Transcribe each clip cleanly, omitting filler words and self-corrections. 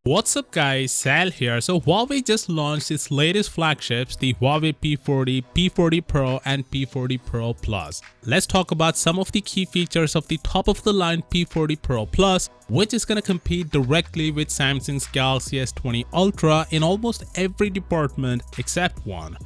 What's up guys, Sal here. So Huawei just launched its latest flagships, the Huawei P40, P40 Pro and P40 Pro Plus. Let's talk about some of the key features of the top of the line P40 Pro Plus, which is going to compete directly with Samsung's Galaxy S20 Ultra in almost every department except one.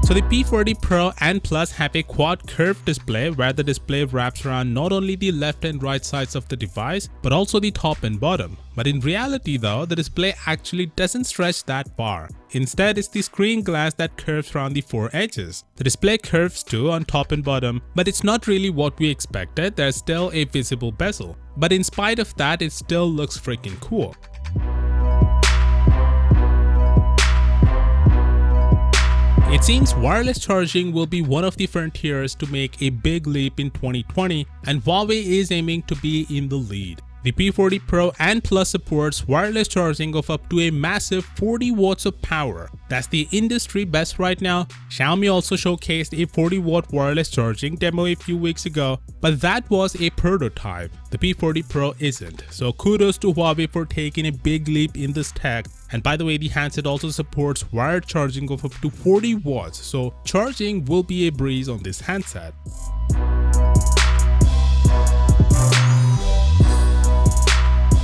So the P40 Pro and Plus have a quad curved display where the display wraps around not only the left and right sides of the device but also the top and bottom. But in reality though, the display actually doesn't stretch that far. Instead, it's the screen glass that curves around the four edges. The display curves too on top and bottom, but it's not really what we expected. There's still a visible bezel. But in spite of that, it still looks freaking cool. It seems wireless charging will be one of the frontiers to make a big leap in 2020, and Huawei is aiming to be in the lead. The P40 Pro and Plus supports wireless charging of up to a massive 40 watts of power. That's the industry best right now. Xiaomi also showcased a 40 watt wireless charging demo a few weeks ago, but that was a prototype. The P40 Pro isn't. So kudos to Huawei for taking a big leap in this tech. And by the way, the handset also supports wired charging of up to 40 watts. So charging will be a breeze on this handset.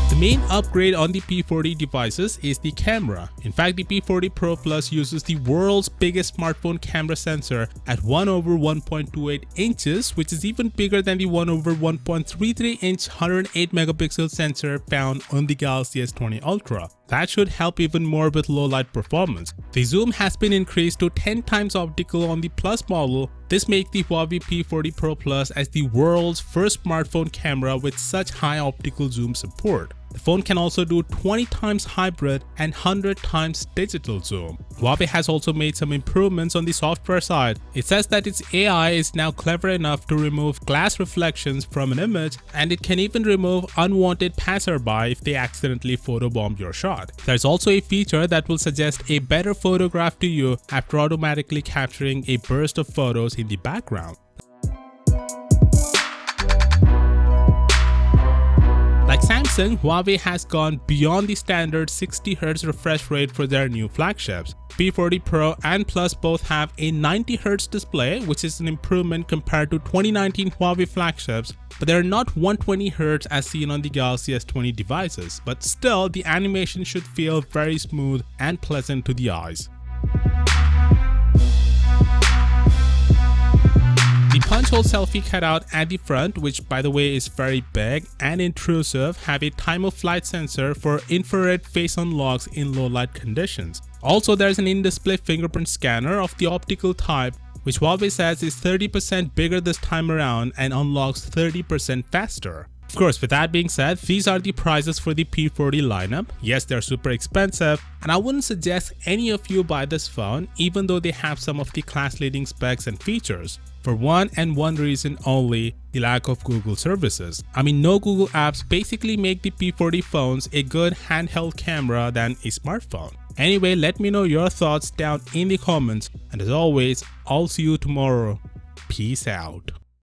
The main upgrade on the P40 devices is the camera. In fact, the P40 Pro Plus uses the world's biggest smartphone camera sensor at 1/1.28 inches, which is even bigger than the 1/1.33 inch 108 megapixel sensor found on the Galaxy S20 Ultra. That should help even more with low light performance. The zoom has been increased to 10 times optical on the Plus model. This makes the Huawei P40 Pro Plus as the world's first smartphone camera with such high optical zoom support. The phone can also do 20 times hybrid and 100 times digital zoom. Huawei has also made some improvements on the software side. It says that its AI is now clever enough to remove glass reflections from an image, and it can even remove unwanted passerby if they accidentally photobomb your shot. There's also a feature that will suggest a better photograph to you after automatically capturing a burst of photos in the background. Like Samsung, Huawei has gone beyond the standard 60Hz refresh rate for their new flagships. P40 Pro and Plus both have a 90Hz display, which is an improvement compared to 2019 Huawei flagships, but they're not 120Hz as seen on the Galaxy S20 devices. But still, the animation should feel very smooth and pleasant to the eyes. The punch-hole selfie cutout at the front, which by the way is very big and intrusive, have a time-of-flight sensor for infrared face unlocks in low-light conditions. Also, there's an in-display fingerprint scanner of the optical type, which Huawei says is 30% bigger this time around and unlocks 30% faster. Of course, with that being said, these are the prices for the P40 lineup. Yes, they're super expensive, and I wouldn't suggest any of you buy this phone, even though they have some of the class-leading specs and features. For one and one reason only, the lack of Google services. I mean, no Google apps basically make the P40 phones a good handheld camera than a smartphone. Anyway, let me know your thoughts down in the comments, and as always, I'll see you tomorrow. Peace out.